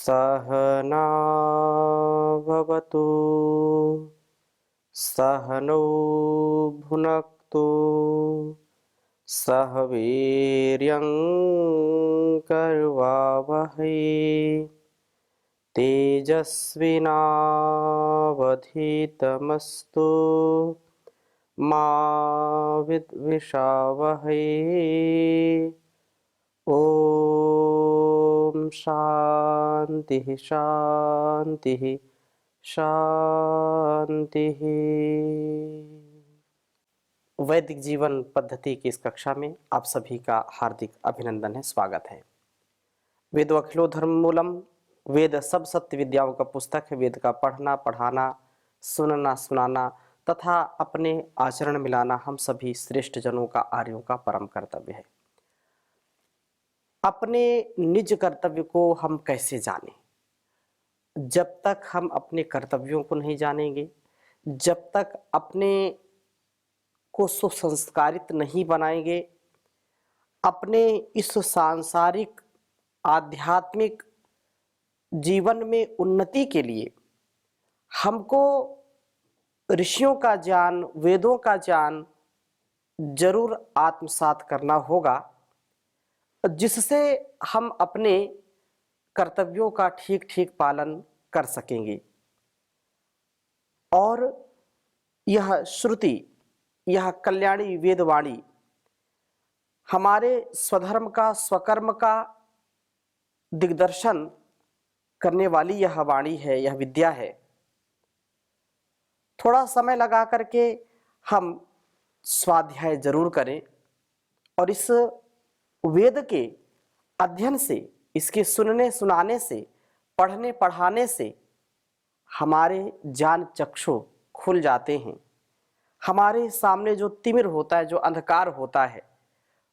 सहनाववतु सहनौ भुनक्तु सह वीर्यं करवावहै तेजस्विनावधीतमस्तु मा विद्विषावहै। ओम शांति शांति शांति। वैदिक जीवन पद्धति की इस कक्षा में आप सभी का हार्दिक अभिनंदन है, स्वागत है। वेदो अखिलो धर्म मूलम, वेद सब सत्य विद्याओं का पुस्तक है। वेद का पढ़ना पढ़ाना, सुनना सुनाना तथा अपने आचरण मिलाना हम सभी श्रेष्ठ जनों का, आर्यों का परम कर्तव्य है। अपने निज कर्तव्य को हम कैसे जानें? जब तक हम अपने कर्तव्यों को नहीं जानेंगे, जब तक अपने को सुसंस्कारित नहीं बनाएंगे, अपने इस सांसारिक आध्यात्मिक जीवन में उन्नति के लिए हमको ऋषियों का ज्ञान, वेदों का ज्ञान जरूर आत्मसात करना होगा, जिससे हम अपने कर्तव्यों का ठीक ठीक पालन कर सकेंगे। और यह श्रुति, यह कल्याणी वेदवाणी हमारे स्वधर्म का, स्वकर्म का दिग्दर्शन करने वाली यह वाणी है, यह विद्या है। थोड़ा समय लगा करके हम स्वाध्याय जरूर करें और इस वेद के अध्ययन से, इसके सुनने सुनाने से, पढ़ने पढ़ाने से हमारे ज्ञान चक्षु खुल जाते हैं। हमारे सामने जो तिमिर होता है, जो अंधकार होता है,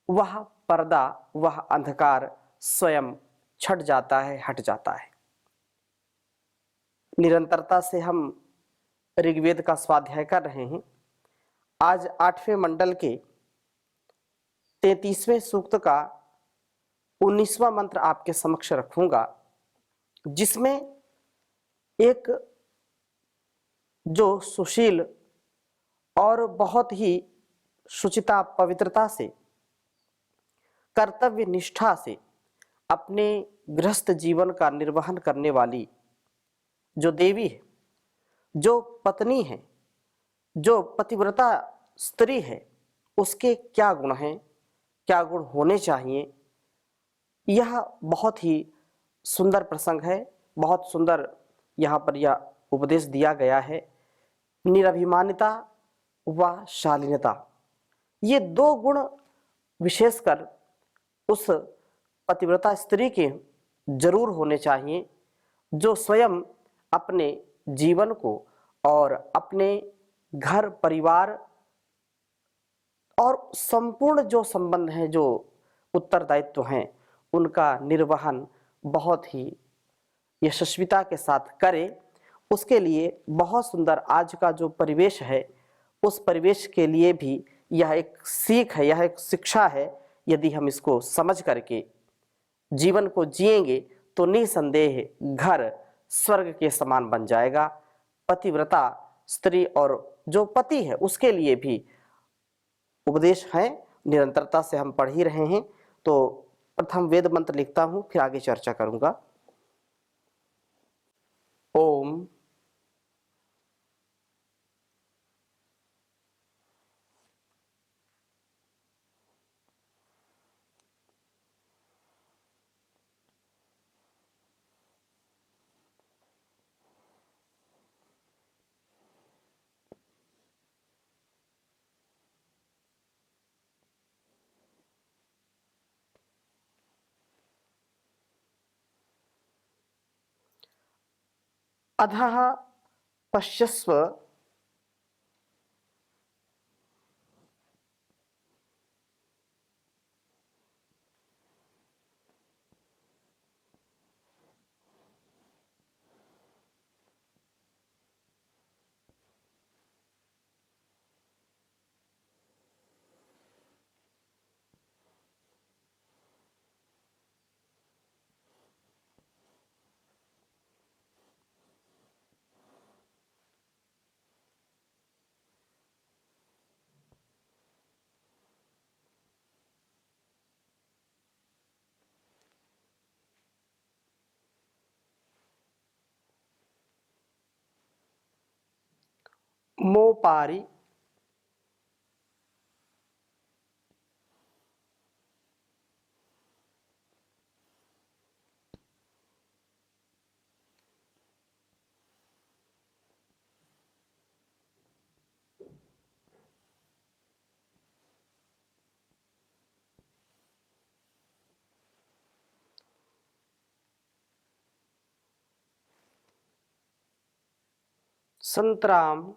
वह पर्दा, वह अंधकार स्वयं छट जाता है, हट जाता है। निरंतरता से हम ऋग्वेद का स्वाध्याय कर रहे हैं। आज 8वें मंडल के 33वें सूक्त का 19वां मंत्र आपके समक्ष रखूंगा, जिसमें एक जो सुशील और बहुत ही शुचिता, पवित्रता से, कर्तव्य निष्ठा से अपने गृहस्थ जीवन का निर्वहन करने वाली जो देवी है, जो पत्नी है, जो पतिव्रता स्त्री है, उसके क्या गुण हैं, क्या गुण होने चाहिए, यह बहुत ही सुंदर प्रसंग है। बहुत सुंदर यहाँ पर यह उपदेश दिया गया है। निरभिमानिता व शालीनता, ये दो गुण विशेषकर उस पतिव्रता स्त्री के जरूर होने चाहिए, जो स्वयं अपने जीवन को और अपने घर परिवार और संपूर्ण जो संबंध हैं, जो उत्तरदायित्व हैं, उनका निर्वहन बहुत ही यशस्विता के साथ करे। उसके लिए बहुत सुंदर आज का जो परिवेश है, उस परिवेश के लिए भी यह एक सीख है, यह एक शिक्षा है। यदि हम इसको समझ करके जीवन को जिएंगे तो निसंदेह घर स्वर्ग के समान बन जाएगा। पतिव्रता स्त्री और जो पति है, उसके लिए भी उपदेश है। निरंतरता से हम पढ़ ही रहे हैं। तो प्रथम वेद मंत्र लिखता हूं, फिर आगे चर्चा करूंगा। ओम अधः पश्यस्व मोपारी, संतराम,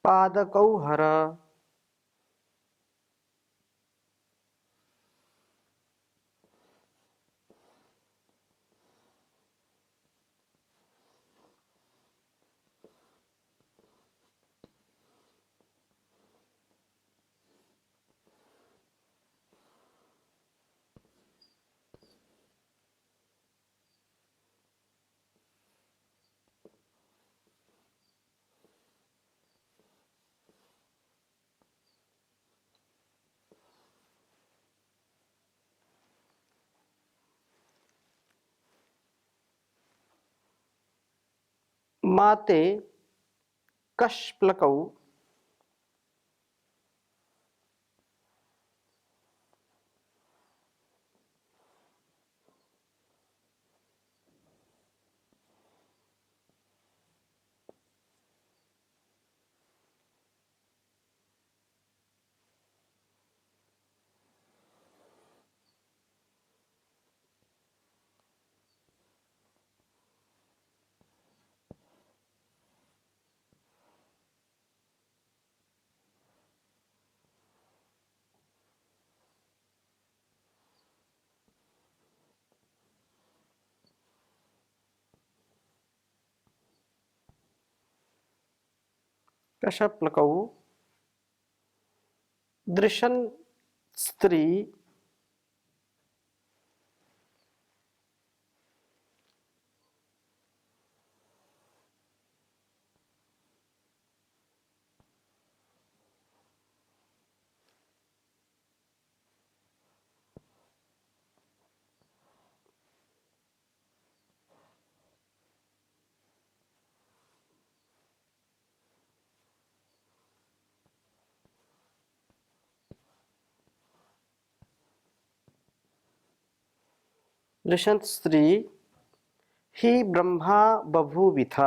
पादकौहर, माते कशप्लकौ, कशप्लकौ, दृशन स्त्री, दृशन स्त्री, ही ब्रह्मा बभूविथ।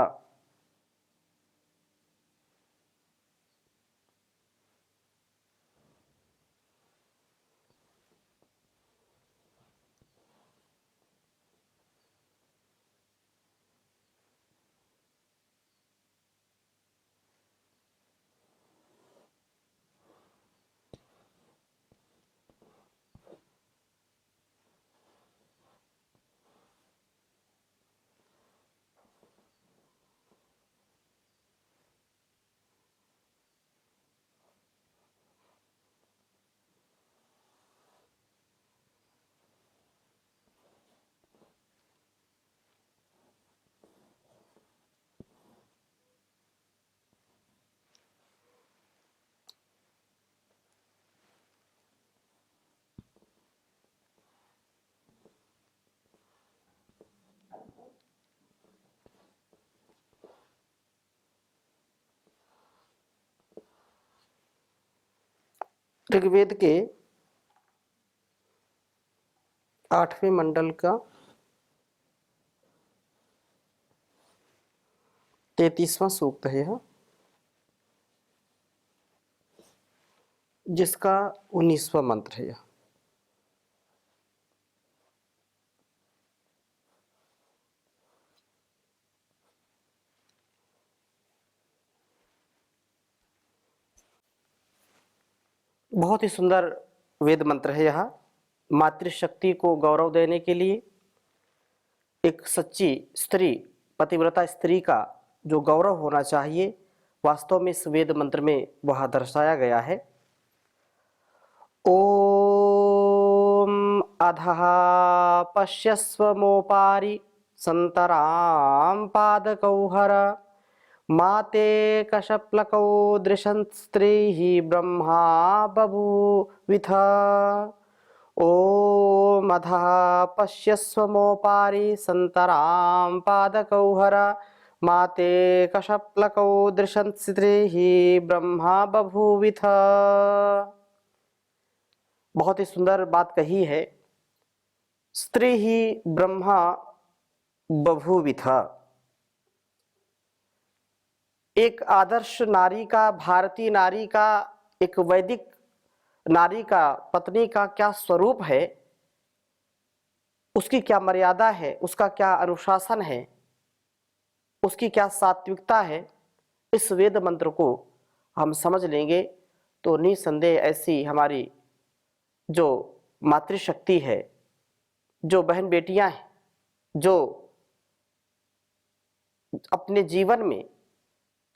ऋग्वेद के 8वें मंडल का 33वां सूक्त है यह, जिसका 19वां मंत्र है यह। बहुत ही सुंदर वेद मंत्र है यह। मातृशक्ति को गौरव देने के लिए एक सच्ची स्त्री, पतिव्रता स्त्री का जो गौरव होना चाहिए, वास्तव में इस वेद मंत्र में वह दर्शाया गया है। ओम अधः पश्यस्वमोपारि संतरां पादकौहर माते कशप्लकौ दृशंस्त्रीः ब्रह्मा बभूविथ। ओम अधः पश्यस्वमोपारि संतरां पादकौहर माते कशप्लकौ दृशंस्त्रीः ब्रह्मा बभूविथ। बहुत ही सुंदर बात कही है। स्त्री ही ब्रह्मा बभूविथ। एक आदर्श नारी का, भारतीय नारी का, एक वैदिक नारी का, पत्नी का क्या स्वरूप है, उसकी क्या मर्यादा है, उसका क्या अनुशासन है, उसकी क्या सात्विकता है, इस वेद मंत्र को हम समझ लेंगे तो निसंदेह ऐसी हमारी जो मातृशक्ति है, जो बहन बेटियां हैं, जो अपने जीवन में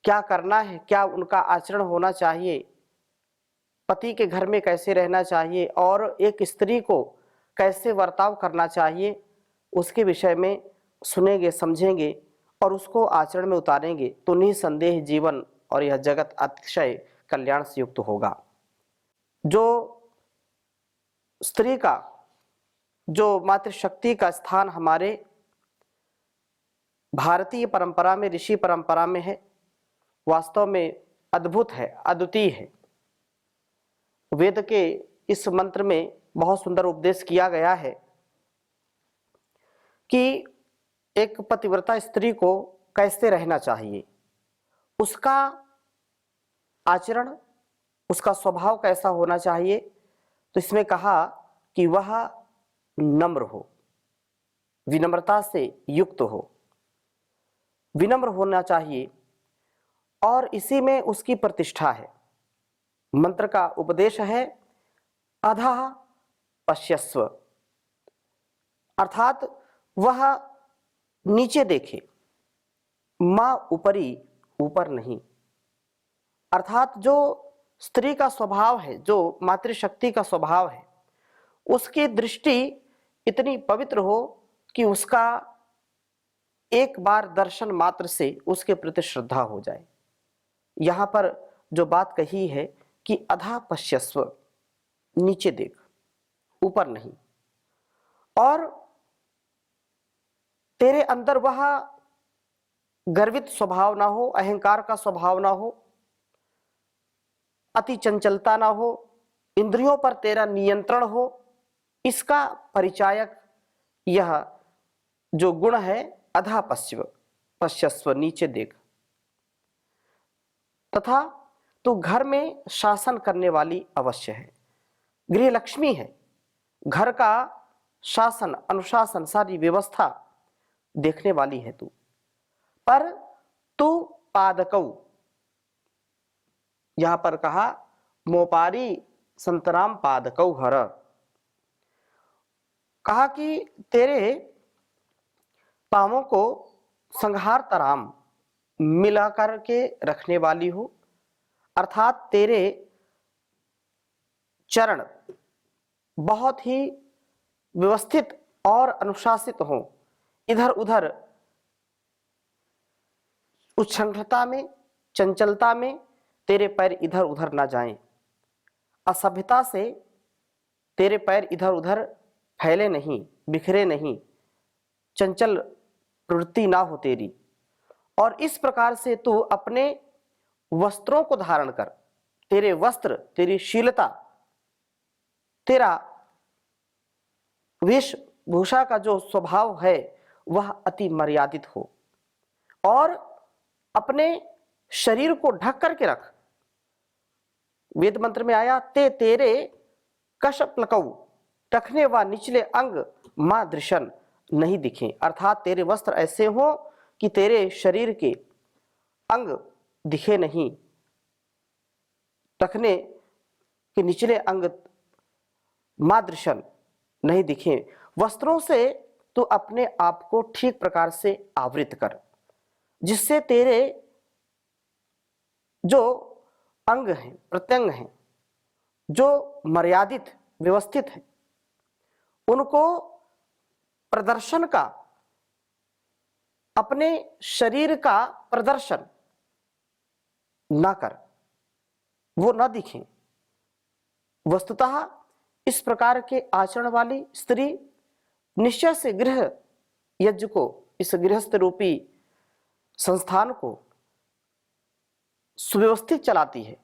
क्या करना है, क्या उनका आचरण होना चाहिए, पति के घर में कैसे रहना चाहिए और एक स्त्री को कैसे बर्ताव करना चाहिए, उसके विषय में सुनेंगे, समझेंगे और उसको आचरण में उतारेंगे तो निसंदेह जीवन और यह जगत अतिशय कल्याण से युक्त होगा। जो स्त्री का, जो मातृशक्ति का स्थान हमारे भारतीय परंपरा में, ऋषि परंपरा में है, वास्तव में अद्भुत है, अद्वितीय है। वेद के इस मंत्र में बहुत सुंदर उपदेश किया गया है कि एक पतिव्रता स्त्री को कैसे रहना चाहिए, उसका आचरण, उसका स्वभाव कैसा होना चाहिए। तो इसमें कहा कि वह नम्र हो, विनम्रता से युक्त हो, विनम्र होना चाहिए और इसी में उसकी प्रतिष्ठा है। मंत्र का उपदेश है अधः पश्यस्व, अर्थात वह नीचे देखे, मां ऊपरी, ऊपर नहीं। अर्थात जो स्त्री का स्वभाव है, जो मातृशक्ति का स्वभाव है, उसकी दृष्टि इतनी पवित्र हो कि उसका एक बार दर्शन मात्र से उसके प्रति श्रद्धा हो जाए। यहां पर जो बात कही है कि अधः पश्यस्व, नीचे देख, ऊपर नहीं, और तेरे अंदर वह गर्वित स्वभाव ना हो, अहंकार का स्वभाव ना हो, अति चंचलता ना हो, इंद्रियों पर तेरा नियंत्रण हो। इसका परिचायक यह जो गुण है अधः पश्यस्व, नीचे देख। तथा तू घर में शासन करने वाली अवश्य है, गृह लक्ष्मी है, घर का शासन, अनुशासन, सारी व्यवस्था देखने वाली है तू। पर तू पादकौ, यहां पर कहा मोपारी संतराम पादकौ हर, कहा कि तेरे पांवों को संहार तराम, मिला करके रखने वाली हो, अर्थात तेरे चरण बहुत ही व्यवस्थित और अनुशासित हो, इधर उधर उच्छृंखलता में, चंचलता में तेरे पैर इधर उधर ना जाएं, असभ्यता से तेरे पैर इधर उधर फैले नहीं, बिखरे नहीं, चंचल प्रवृत्ति ना हो तेरी। और इस प्रकार से तू अपने वस्त्रों को धारण कर, तेरे वस्त्र, तेरी शीलता, तेरा वेशभूषा का जो स्वभाव है वह अति मर्यादित हो, और अपने शरीर को ढक करके रख। वेद मंत्र में आया तेरे कशप्लकौ, टखने व निचले अंग मां दृशन नहीं दिखे, अर्थात तेरे वस्त्र ऐसे हो कि तेरे शरीर के अंग दिखे नहीं, टखने के निचले अंग मां दृशन नहीं दिखे, वस्त्रों से तू अपने आप को ठीक प्रकार से आवृत कर, जिससे तेरे जो अंग हैं, प्रत्यंग हैं, जो मर्यादित व्यवस्थित हैं, उनको प्रदर्शन का, अपने शरीर का प्रदर्शन ना कर, वो ना दिखें। वस्तुतः इस प्रकार के आचरण वाली स्त्री निश्चय से गृह यज्ञ को, इस गृहस्थ रूपी संस्थान को सुव्यवस्थित चलाती है।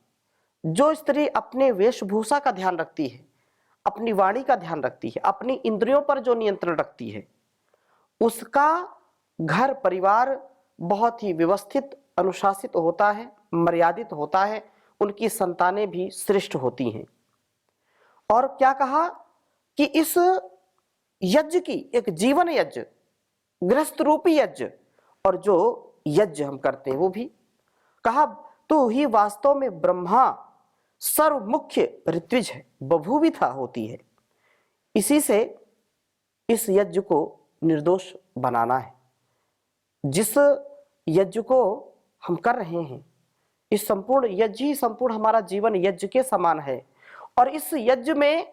जो स्त्री अपने वेशभूषा का ध्यान रखती है, अपनी वाणी का ध्यान रखती है, अपनी इंद्रियों पर जो नियंत्रण रखती है, उसका घर परिवार बहुत ही व्यवस्थित, अनुशासित होता है, मर्यादित होता है, उनकी संतानें भी श्रेष्ठ होती हैं। और क्या कहा कि इस यज्ञ की, एक जीवन यज्ञ, गृहस्थ रूपी यज्ञ, और जो यज्ञ हम करते हैं वो भी कहा, तो ही वास्तव में ब्रह्मा सर्व मुख्य ऋत्विज है, बभूविथा होती है। इसी से इस यज्ञ को निर्दोष बनाना है। जिस यज्ञ को हम कर रहे हैं, इस संपूर्ण यज्ञ ही संपूर्ण हमारा जीवन यज्ञ के समान है। और इस यज्ञ में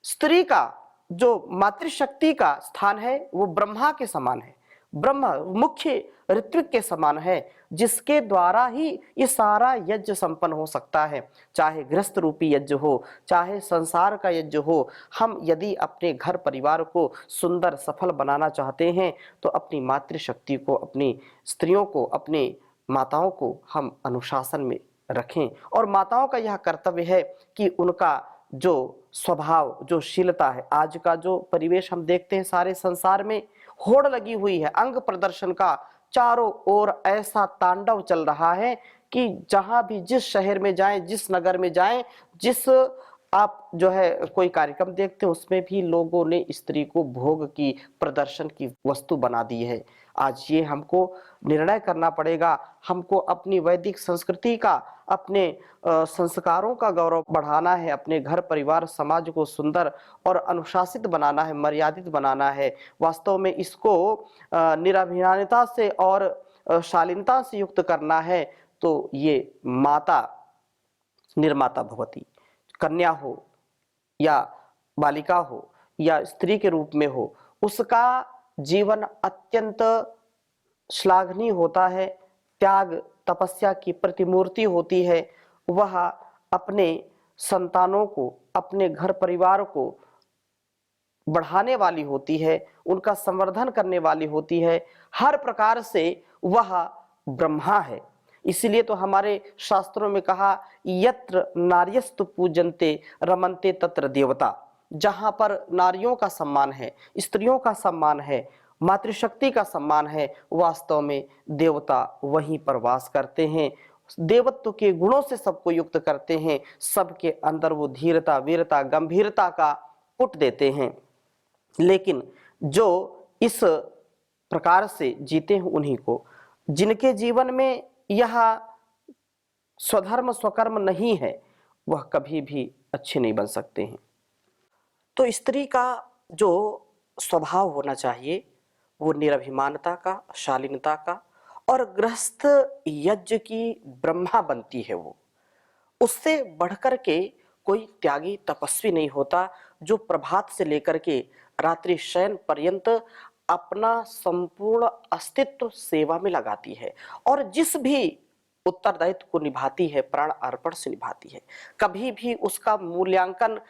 स्त्री का जो मातृशक्ति का स्थान है वो ब्रह्मा के समान है, ब्रह्म मुख्य ऋत्विक के समान है, जिसके द्वारा ही ये सारा यज्ञ संपन्न हो सकता है। चाहे गृहस्थ रूपी यज्ञ हो, चाहे संसार का यज्ञ हो, हम यदि अपने घर परिवार को सुंदर सफल बनाना चाहते हैं तो अपनी मातृशक्ति को, अपनी स्त्रियों को, अपनी माताओं को हम अनुशासन में रखें। और माताओं का यह कर्तव्य है कि उनका जो स्वभाव, जो शीलता है, आज का जो परिवेश हम देखते हैं सारे संसार में होड़ लगी हुई है, अंग प्रदर्शन का चारों ओर ऐसा तांडव चल रहा है कि जहां भी, जिस शहर में जाएं, जिस नगर में जाएं, जिस आप जो है कोई कार्यक्रम देखते हैं, उसमें भी लोगों ने स्त्री को भोग की, प्रदर्शन की वस्तु बना दी है। आज ये हमको निर्णय करना पड़ेगा, हमको अपनी वैदिक संस्कृति का, अपने संस्कारों का गौरव बढ़ाना है, अपने घर परिवार समाज को सुंदर और अनुशासित बनाना है, मर्यादित बनाना है। वास्तव में इसको निराभिमानता से और शालीनता से युक्त करना है। तो ये माता निर्माता भवती, कन्या हो या बालिका हो या स्त्री के रूप में हो, उसका जीवन अत्यंत श्लाघनीय होता है, त्याग तपस्या की प्रतिमूर्ति होती है। वह अपने संतानों को, अपने घर परिवार को बढ़ाने वाली होती है, उनका संवर्धन करने वाली होती है, हर प्रकार से वह ब्रह्मा है। इसीलिए तो हमारे शास्त्रों में कहा, यत्र नार्यस्तु पूजन्ते रमन्ते तत्र देवता। जहां पर नारियों का सम्मान है, स्त्रियों का सम्मान है, मातृशक्ति का सम्मान है, वास्तव में देवता वहीं पर वास करते हैं, देवत्व के गुणों से सबको युक्त करते हैं, सबके अंदर वो धीरता, वीरता, गंभीरता का पुट देते हैं। लेकिन जो इस प्रकार से जीते हैं, उन्हीं को, जिनके जीवन में यह स्वधर्म स्वकर्म नहीं है, वह कभी भी अच्छे नहीं बन सकते हैं। तो स्त्री का जो स्वभाव होना चाहिए वो निराभिमानता का, शालीनता का, और गृहस्थ यज्ञ की ब्रह्मा बनती है। वो उससे बढ़कर के कोई त्यागी तपस्वी नहीं होता, जो प्रभात से लेकर के रात्रि शयन पर्यंत अपना संपूर्ण अस्तित्व सेवा में लगाती है, और जिस भी उत्तरदायित्व को निभाती है, प्राण अर्पण से निभाती है। कभी भी उसका मूल्यांकन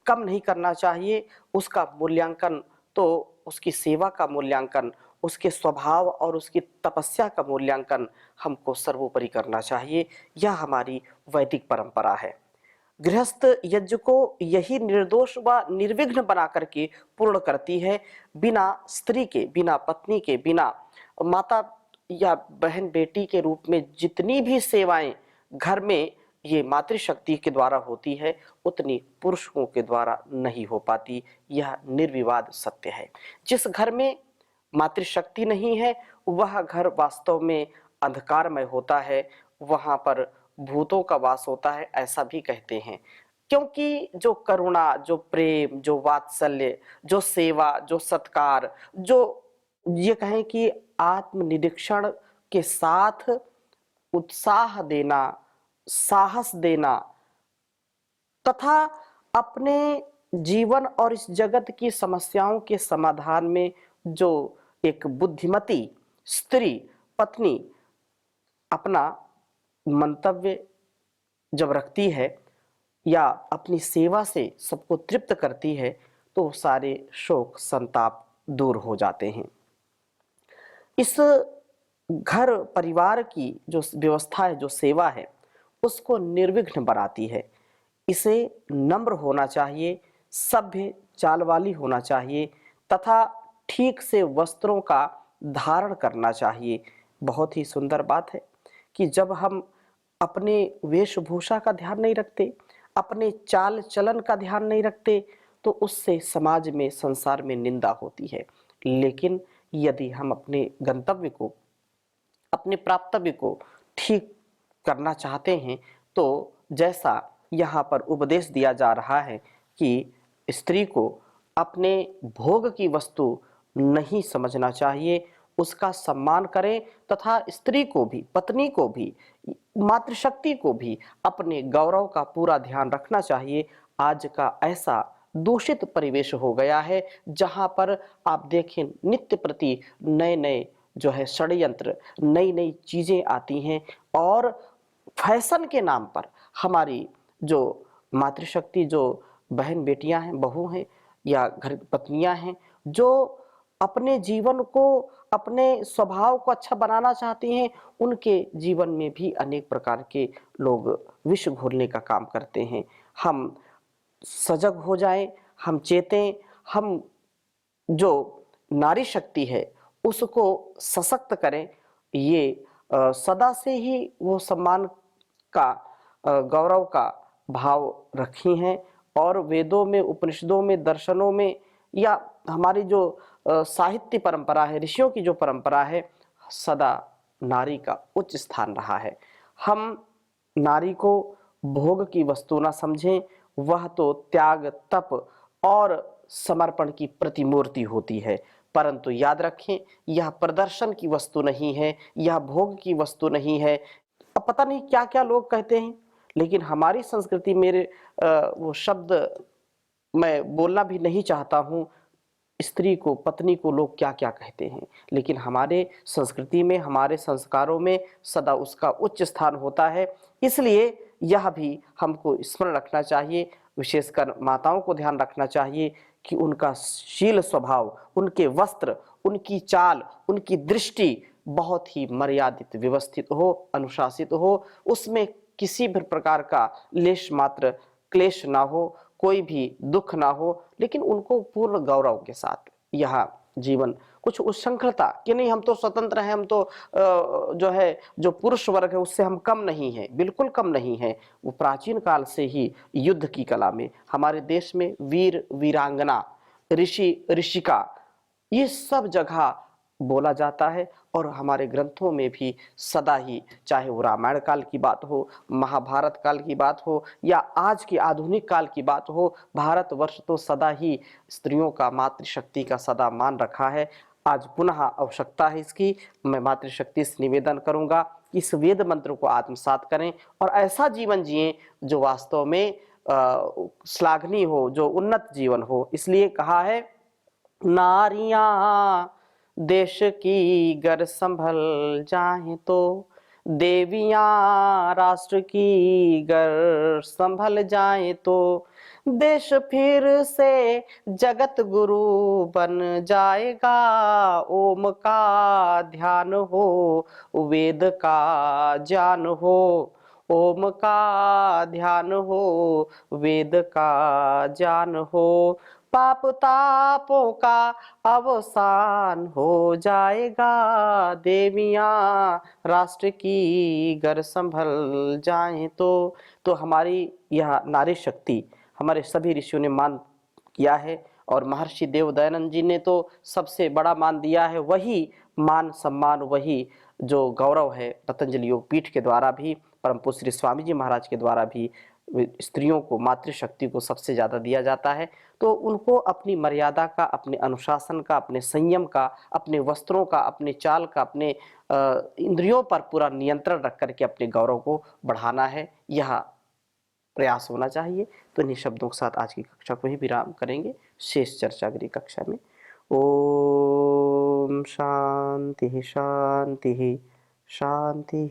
कम नहीं करना चाहिए। उसका मूल्यांकन तो, उसकी सेवा का मूल्यांकन, उसके स्वभाव और उसकी तपस्या का मूल्यांकन हमको सर्वोपरि करना चाहिए। यह हमारी वैदिक परंपरा है। गृहस्थ यज्ञ को यही निर्दोष व निर्विघ्न बना करके पूर्ण करती है। बिना स्त्री के, बिना पत्नी के, बिना माता या बहन बेटी के रूप में जितनी भी सेवाएं घर में ये मातृशक्ति के द्वारा होती है, उतनी पुरुषों के द्वारा नहीं हो पाती। यह निर्विवाद सत्य है। जिस घर में मातृशक्ति नहीं है, वह घर वास्तव में अंधकारमय होता है, वहां पर भूतों का वास होता है, ऐसा भी कहते हैं। क्योंकि जो करुणा, जो प्रेम, जो वात्सल्य, जो सेवा, जो सत्कार, जो ये कहें कि आत्मनिरीक्षण के साथ उत्साह देना, साहस देना तथा अपने जीवन और इस जगत की समस्याओं के समाधान में जो एक बुद्धिमती स्त्री, पत्नी अपना मंतव्य जब रखती है या अपनी सेवा से सबको तृप्त करती है, तो सारे शोक संताप दूर हो जाते हैं। इस घर परिवार की जो व्यवस्था है, जो सेवा है, उसको निर्विघ्न बनाती है। इसे नम्र होना चाहिए, सभ्य चाल वाली होना चाहिए तथा ठीक से वस्त्रों का धारण करना चाहिए। बहुत ही सुंदर बात है कि जब हम अपने वेशभूषा का ध्यान नहीं रखते, अपने चाल चलन का ध्यान नहीं रखते, तो उससे समाज में, संसार में निंदा होती है। लेकिन यदि हम अपने गंतव्य को, अपने प्राप्तव्य को ठीक करना चाहते हैं, तो जैसा यहाँ पर उपदेश दिया जा रहा है कि स्त्री को अपने भोग की वस्तु नहीं समझना चाहिए, उसका सम्मान करें तथा स्त्री को भी, पत्नी को भी, मातृशक्ति को भी अपने गौरव का पूरा ध्यान रखना चाहिए। आज का ऐसा दूषित परिवेश हो गया है जहाँ पर आप देखें नित्य प्रति नए नए जो है षड्यंत्र, नई नई चीजें आती हैं और फैशन के नाम पर हमारी जो मातृशक्ति, जो बहन बेटियां हैं, बहू हैं या घर पत्नियां हैं, जो अपने जीवन को, अपने स्वभाव को अच्छा बनाना चाहती हैं, उनके जीवन में भी अनेक प्रकार के लोग विष घोलने का काम करते हैं। हम सजग हो जाएं, हम चेतें, हम जो नारी शक्ति है उसको सशक्त करें। ये सदा से ही वो सम्मान का, गौरव का भाव रखी हैं और वेदों में, उपनिषदों में, दर्शनों में या हमारी जो साहित्य परंपरा है, ऋषियों की जो परंपरा है, सदा नारी का उच्च स्थान रहा है। हम नारी को भोग की वस्तु ना समझें, वह तो त्याग, तप और समर्पण की प्रतिमूर्ति होती है। परंतु याद रखें, यह प्रदर्शन की वस्तु नहीं है, यह भोग की वस्तु नहीं है। अब पता नहीं क्या क्या लोग कहते हैं, लेकिन हमारी संस्कृति, मेरे वो शब्द मैं बोलना भी नहीं चाहता हूँ, स्त्री को, पत्नी को लोग क्या क्या कहते हैं, लेकिन हमारे संस्कृति में, हमारे संस्कारों में सदा उसका उच्च स्थान होता है। इसलिए यह भी हमको स्मरण रखना चाहिए, विशेषकर माताओं को ध्यान रखना चाहिए कि उनका शील स्वभाव, उनके वस्त्र, उनकी चाल, उनकी दृष्टि बहुत ही मर्यादित, व्यवस्थित हो, अनुशासित हो, उसमें किसी भी प्रकार का लेश मात्र क्लेश ना हो, कोई भी दुख ना हो, लेकिन उनको पूर्ण गौरव के साथ यह जीवन, कुछ उच्छृंखलता कि नहीं हम तो स्वतंत्र हैं, हम तो जो है, जो पुरुष वर्ग है उससे हम कम नहीं है, बिल्कुल कम नहीं है। वो प्राचीन काल से ही युद्ध की कला में हमारे देश में वीर, वीरांगना, ऋषि, ऋषिका, ये सब जगह बोला जाता है और हमारे ग्रंथों में भी सदा ही, चाहे वो रामायण काल की बात हो, महाभारत काल की बात हो या आज के आधुनिक काल की बात हो, भारतवर्ष तो सदा ही स्त्रियों का, मातृशक्ति का सदा मान रखा है। आज पुनः आवश्यकता है इसकी। मैं मातृशक्ति से निवेदन करूंगा कि इस वेद मंत्र को आत्मसात करें और ऐसा जीवन जिएं जो वास्तव में श्लाघनीय हो, जो उन्नत जीवन हो। इसलिए कहा है, नारियां देश की गर संभल जाएं तो, देवियां राष्ट्र की गर संभल जाएं तो, देश फिर से जगत गुरु बन जाएगा। ओम का ध्यान हो, वेद का ज्ञान हो, ओम का ध्यान हो, वेद का ज्ञान हो, पाप तापों का अवसान हो जाएगा। देवियां राष्ट्र की गर संभल जाएं तो हमारी यह नारी शक्ति हमारे सभी ऋषियों ने मान किया है और महर्षि देवदयानंद जी ने तो सबसे बड़ा मान दिया है। वही मान सम्मान, वही जो गौरव है पतंजलि योगपीठ के द्वारा भी, परम पूज्य श्री स्वामी जी महाराज के द्वारा भी स्त्रियों को, मातृशक्ति को सबसे ज़्यादा दिया जाता है। तो उनको अपनी मर्यादा का, अपने अनुशासन का, अपने संयम का, अपने वस्त्रों का, अपने चाल का, अपने इंद्रियों पर पूरा नियंत्रण रख करके अपने गौरव को बढ़ाना है, यह प्रयास होना चाहिए। तो इन्हीं शब्दों के साथ आज की कक्षा को ही विराम करेंगे। शेष चर्चा अगली कक्षा में। ओम शांति शांति शांति।